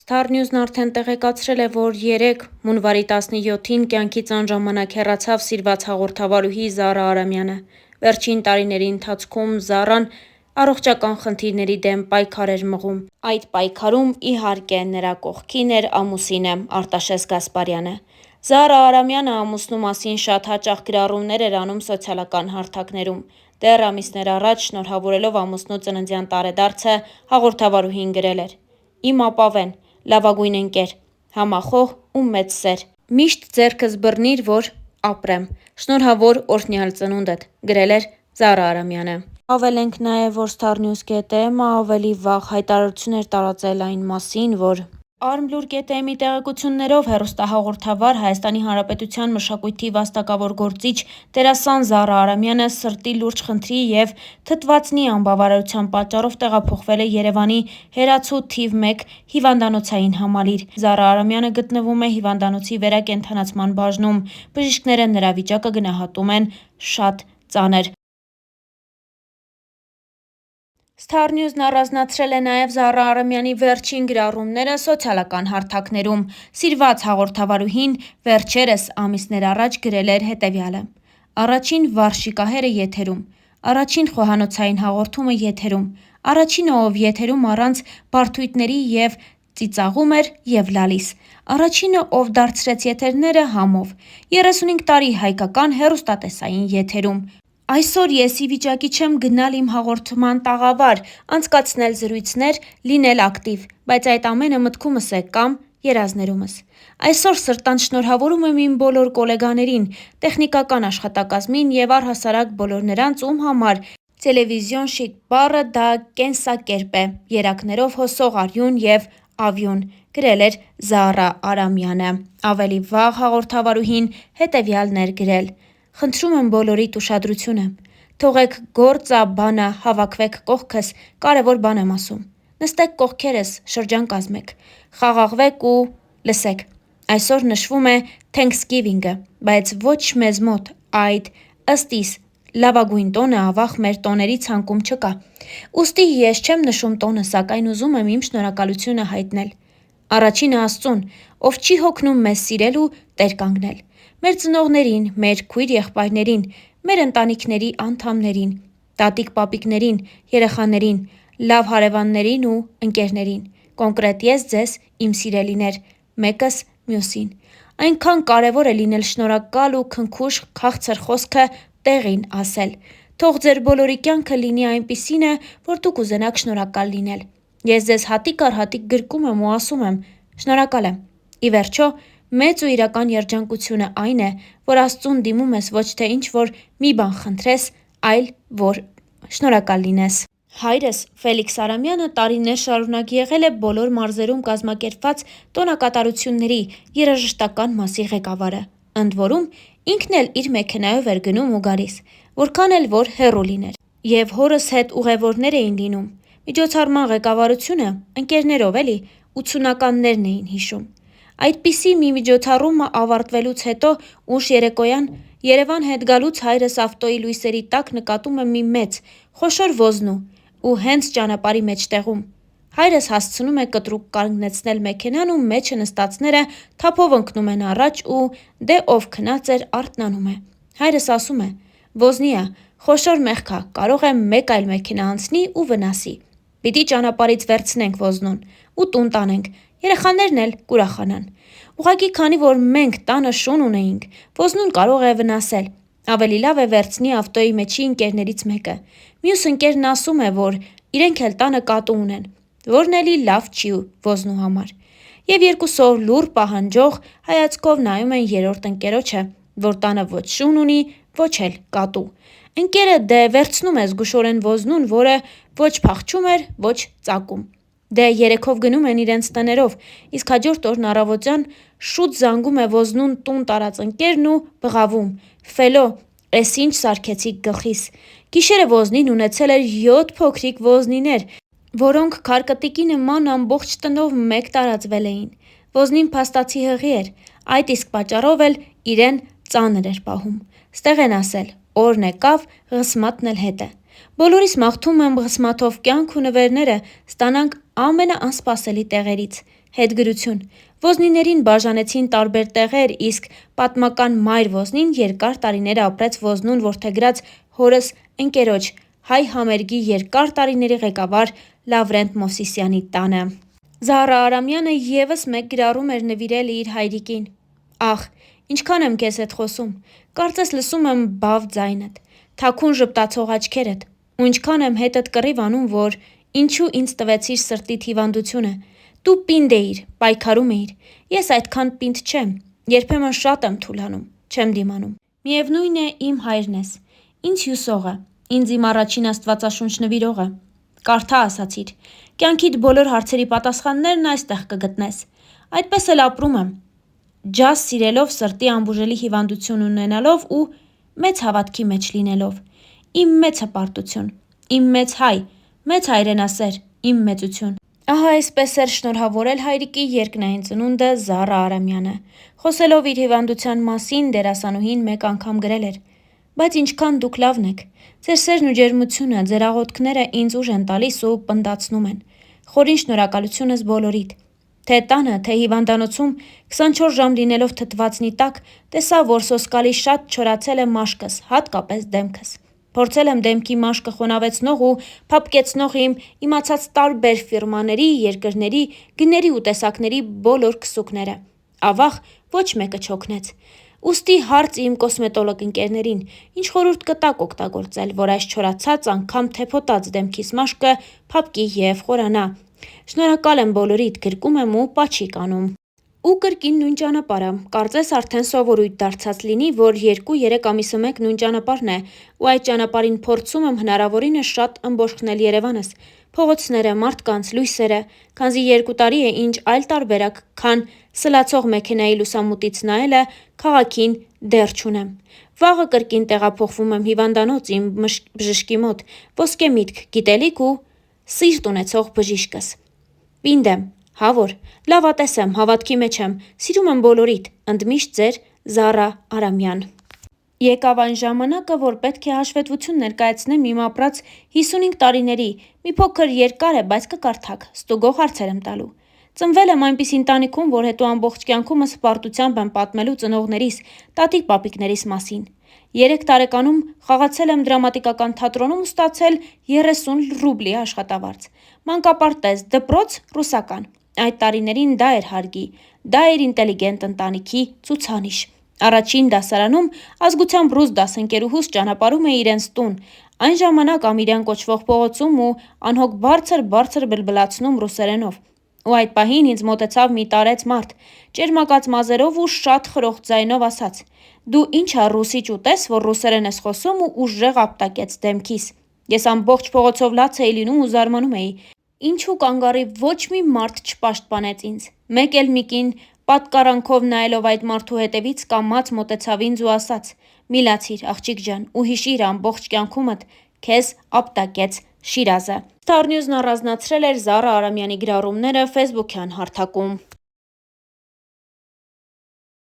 Star News-ն արդեն տեղեկացրել է, որ 3 հունվարի 17-ին կյանքից անժամանակ հեռացավ սիրված հաղորդավարուհի Զարա Արամյանը։ Վերջին տարիների ընթացքում Զարան առողջական խնդիրների դեմ պայքար էր մղում։ Այդ պայքարում, իհարկե, նրա կողքին էր ամուսինը Արտաշես Գասպարյանը։ Զարա Արամյանը ամուսնու մասին շատ հաճախ գրառումներ էր անում սոցիալական հարթակներում։ Դեռ ամիսներ առաջ, շնորհավորելով ամուսնու ծննդյան տարեդարձը, հաղորդավարուհին գրել էր. «Իմ ապավեն, լավագույն ընկեր, համախոհ ու մեծ սեր։ Միշտ ձեռքս բռնիր, որ ապրեմ։ Շնորհավոր օրհնյալ ծնունդդ», գրել էր Զարա Արամյանը։ Հավելենք նաև, որ Starnews.am-ը ավելի վաղ հայտարարություն էր տարածել այն մասին, որ Armlur.am-ի տեղեկություններով հեռուստահաղորդավար, Հայաստանի Հանրապետության մշակույթի վաստակավոր գործիչ, դերասան Զարա Արամյանը սրտի լուրջ խնդրի և թթվածնի անբավարարության պատճառով տեղափոխվել է Երևանի «Հերացու» թիվ 1 հիվանդանոցային համալիր։ Զարա Արամյանը գտնվում է հիվանդանոցի վերակենդանացման բաժնում։ Բժիշկները նրա վիճակը գնահատում են շատ ծանր։ Star News-ն առանձնացրել է նաև Զարա Արամյանի վերջին գրառումները սոցիալական հարթակներում։ Սիրված հաղորդավարուհին վերջերս ամիսներ առաջ գրել էր հետևյալը. «Առաջին վարշիկահերը եթերում, առաջին խոհանոցային հաղորդումը եթերում, առաջինը, ով եթերում առանց բարդույթների և ծիծաղում էր և լալիս, առաջինը, ով դարձրեց եթերները համով, 35 տարի հայկական հեռուստատեսային եթերում։ Այսօր ես ի վիճակի չեմ գնալ իմ հաղորդման տաղավար, անցկացնել զրույցներ, լինել ակտիվ, բայց այդ ամենը մտքումս է կամ երազներումս։ Այսօր սրտանց շնորհավորում եմ իմ բոլոր գոլեգաներին, տեխնիկական աշխատակազմին և առհասարակ բոլոր նրանց, ում համար տելևիզիոն շիկ բառը դա կենսակերպ է, երակներով հոսող արյուն և ավյուն», գրել էր Զարա Արամյանը։ Ավելի վաղ հաղորդավարուհին հետևյալն էր գրել. «Խնդրում եմ բոլորիդ ուշադրությունը։ Թողեք գործ-ա-բան-ը, հավաքվեք կողքս, կարևոր բան եմ ասում։ Նստեք կողքերս, շրջան կազմեք, խաղաղվեք ու լսեք։ Այսօր նշվում է Թենքսգիվինգը, բայց ոչ մեզ մոտ այդ, ըստ իս, լավագույն տոնը ավաղ մեր տոների ցանկում չկա։ Ուստի ես չեմ նշում տոնը, սակայն ուզում եմ իմ շնորհակալությունը հայտնել։ Առաջինը Աստծուն, ով չի հոգնում մեզ սիրել ու տեր կանգնել։ Մեր ծնողներին, մեր քույր-եղբայրներին, մեր ընտանիքների անդամներին, տատիկ-պապիկներին, երեխաներին, լավ հարևաններին ու ընկերներին, կոնկրետ ես ձեզ, իմ սիրելիներ, մեկս մյուսին։ Այնքան կարևոր է լինել շնորհակալ ու քնքուշ քաղցր խոսքը տեղին ասել։ Թող ձեր բոլորի կյանքը լինի այնպիսինը, որ դուք կուզենաք շնորհակալ լինել։ Ես ձեզ հատիկ առ հատիկ գրկում եմ ու ասում եմ. շնորհակալ եմ։ Ի վերջո, մեծ ու իրական երջանկությունը այն է, որ Աստծուն դիմում ես ոչ թե ինչ-որ մի բան խնդրես, այլ որ շնորհակալ լինես։ Հայրս՝ Ֆելիքս Արամյանը տարիներ շարունակ եղել է բոլոր մարզերում կազմակերպված տոնակատարությունների երաժշտական մասի ղեկավարը, ընդ որում ինքն էլ իր մեքենայով էր գնում ու գալիս, որքան էլ որ հեռու լիներ։ Եվ հորս հետ ուղևորներ էին լինում։ Միջոցառման ղեկավարությունը ընկերներով էլի 80-ականներն էին հիշում։ Այդպիսի մի միջոցառումը ավարտվելուց հետո ուշ երեկոյան Երևան հետ գալուց հայրս ավտոյի լույսերի տակ նկատում է մի մեծ, խոշոր ոզնու ու հենց ճանապարհի մեջտեղում։ Հայրս հասցնում է կտրուկ կանգնեցնել մեքենան ու մեջը նստածները թափով ընկնում են առաջ ու դե ով քնած էր արթնանում է։ Հայրս ասում է. «Ոզնի ա, խոշոր մեղք ա, կարող է մեկ այլ մեքենա անցնի ու վնասի։ Պիտի ճանապարհից վերցնենք ոզնուն ու տուն տանենք, երեխաներն էլ կուրախանան։ Ուղղակի քանի որ մենք տանը շուն ունեինք, ոզնուն կարող է վնասել։ Ավելի լավ է վերցնի ավտոյի մեջի ընկերներից մեկը։ Մյուս ընկերն ասում է, որ իրենք էլ տանը կատու ունեն, որն էլի լավ չի ոզնու համար։ Եվ երկուսով լուռ պահանջող հայացքով նայում են երրորդ ընկերոջը, որ տանը ոչ շուն ունի, ոչ էլ կատու։ Ընկերը դե վերցնում է զգուշորեն ոզնուն, որը ոչ փախչում էր, ոչ ծակում։ Դե երեքով գնում են իրենց տներով, իսկ հաջորդ օրն առավոտյան շուտ զանգում է ոզնուն տուն տարած ընկերն ու բղավում. «Ֆելո, էս ինչ սարքեցիք գլխիս»։ Գիշերը ոզնին ունեցել էր 7 փոքրիկ ոզնիներ, որոնք քարկտիկի նման ամբողջ տնով մեկ տարածվել էին։ Ոզնին փաստացի հղի էր, այդ իսկ պատճառով էլ իրեն ծանր էր պահում։ Ստեղ են ասել՝ օրն եկավ, ղսմատն էլ հետը։ Բոլորիս մաղթում եմ բղսմաթով կյանք ու նվերները ստանանք ամենաանսպասելի տեղերից։ Հետգրություն. ոզնիներին բաժանեցին տարբեր տեղեր, իսկ պատմական մայր ոզնին երկար տարիներ ապրեց ոզնուն որդեգրած հորս ընկերոջ հայ համերգի երկար տարիների ղեկավար Լավրենտ Մովսիսյանի տանը։ Զահրա Արամյանը ևս մեկ գրառում էր նվիրել իր հայրիկին. «Ախ, ինչքան եմ քեզ հետ խոսում, կարծես լսում եմ բավ ձայնդ, թաքուն ժպտացող աչքերդ, ու ինչքան եմ հետդ կռիվ անում, որ ինչու ինձ տվեցիր սրտիդ հիվանդությունը, դու պինդ էիր, պայքարում էիր, ես այդքան պինդ չեմ, երբեմն շատ եմ թուլանում, չեմ դիմանում։ Միևնույն է իմ հայրն ես, ինձ հյուսողը, ինձ իմ առաջին աստվածաշունչ նվիրողը։ Կարդա ասացիր, կյանքիդ բոլոր հարցերի պատասխաններն այստեղ կգտնես։ Այդպես էլ ապրում եմ, ջազ սիրելով, սրտի անբուժելի հիվանդություն ունենալով ու մեծ հավատքի մեջ լինելով։ Իմ մեծ հպարտություն, իմ մեծ հայ, մեծ հայրենասեր, իմ մեծություն»։ Ահա այսպես էր շնորհավորել հայրիկի երկնային ծնունդը Զահրա Արամյանը։ Խոսելով իր հիվանդության մասին, դերասանուհին մեկ անգամ գրել էր. «Բայց ինչքան դուք լավն եք, ձեր սերն ու ջերմությունը, ձեր աղոթքները ինձ ուժ են տալիս ու պնդացնում են։ Խորին շնորհակալությունս բոլորիդ։ Թե տանը, թե հիվանդանոցում 24 ժամ լինելով թթվածնի տակ, տեսա, որ սոսկալի շատ չորացել է մաշկս, հատկապես դեմքս։ Փորձել եմ դեմքի մաշկը խոնավեցնող ու փափկեցնող իմացած տարբեր ֆիրմաների, երկրների, գների ու տեսակների բոլոր քսուկները։ Ավաղ, ոչ մեկը չօգնեց։ Ուստի հարց իմ կոսմետոլոգ ընկերներին, ինչ խորհուրդ կտաք օգտագործել, որ այս չորացած, անգամ թեփոտած դեմքիս մաշկը փափկի և խորանա։ Շնորհակալ եմ բոլորիդ, գրկում եմ ու պաչիկ անում։ Ու կրկին նույն ճանապարհը, կարծես արդեն սովորույթ դարձած լինի, որ 2-3 ամիսը մեկ նույն ճանապարհն է, ու այդ ճանապարհին փորձում եմ հնարավորինս շատ ըմբոշխնել Երևանս, փողոցները, մարդկանց, լույսերը, քանզի 2 տարի է ինչ այլ տարբերակ, քան սլացող մեքենայի լուսամուտից նայելը քաղաքին դեռ չունեմ։ Վաղը կրկին տեղափոխվում եմ հիվանդանոց իմ բժշկի մոտ, ոսկե միտք, գիտելիք ու սիրտ ունեցող բժիշկս։ Պինդ եմ, հավոր, լավատես եմ, հավատքի մեջ եմ, սիրում եմ բոլորիդ, ընդմիշտ ձեր Զահրա Արամյան»։ Եկավ այն ժամանակը, որ պետք է հաշվետվություն ներկայացնեմ իմ ապրած 55 տարիների, մի փոքր երկար է, բայց կկարդաք, ստուգող հարցեր եմ տալու։ Ծնվել եմ այնպիսի ընտանիքում, որ հետո ամբողջ կյանքումս հպարտությամբ եմ պատմելու ծնողներիս, տատիկ-պապիկներիս մասին։ 3 տարեկանում խաղացել եմ դրամատիկական թատրոնում ու ստացել 30 ռուբլի աշխատավարձ։ Մանկապարտեզ, դպրոց, ռուսական։ Այդ տարիներին դա էր հարգի, դա էր ինտելիգենտ ընտանիքի ցուցանիշ։ Առաջին դասարանում ազգությամբ ռուս դասընկերուհուս ճանապարհում է իրենց տուն, այն ժամանակ Ամիրյան կոչվող փողոցում ու անհոգ բարձր բլբլացնում ռուսերենով։ Ու այդ պահին ինձ մոտեցավ մի տարեց մարդ, ճերմակած մազերով ու շատ խրոխտ ձայնով ասաց. «Դու ինչ ա ռուսիչ ուտես, որ ռուսերեն ես խոսում» ու ուժեղ ապտակեց դեմքիս։ Ես ամբողջ փողոցով լաց էի լինում ու զարմանում էի, ինչու կանգառի ոչ մի մարդ չպաշտպանեց ինձ։ Մեկ էլ մի կին պատկառանքով նայելով այդ մարդու հետևից կամաց մոտեցավ ինձ ու ասաց. «Մի լացիր, աղջիկ ջան, ու հիշիր ամբողջ կյանքումդ քեզ ապտակեց Շիրազը»։ Star News-ն առանձնացրել էր Զահրա Արամյանի գրառումները ֆեյսբուքյան հարթակում։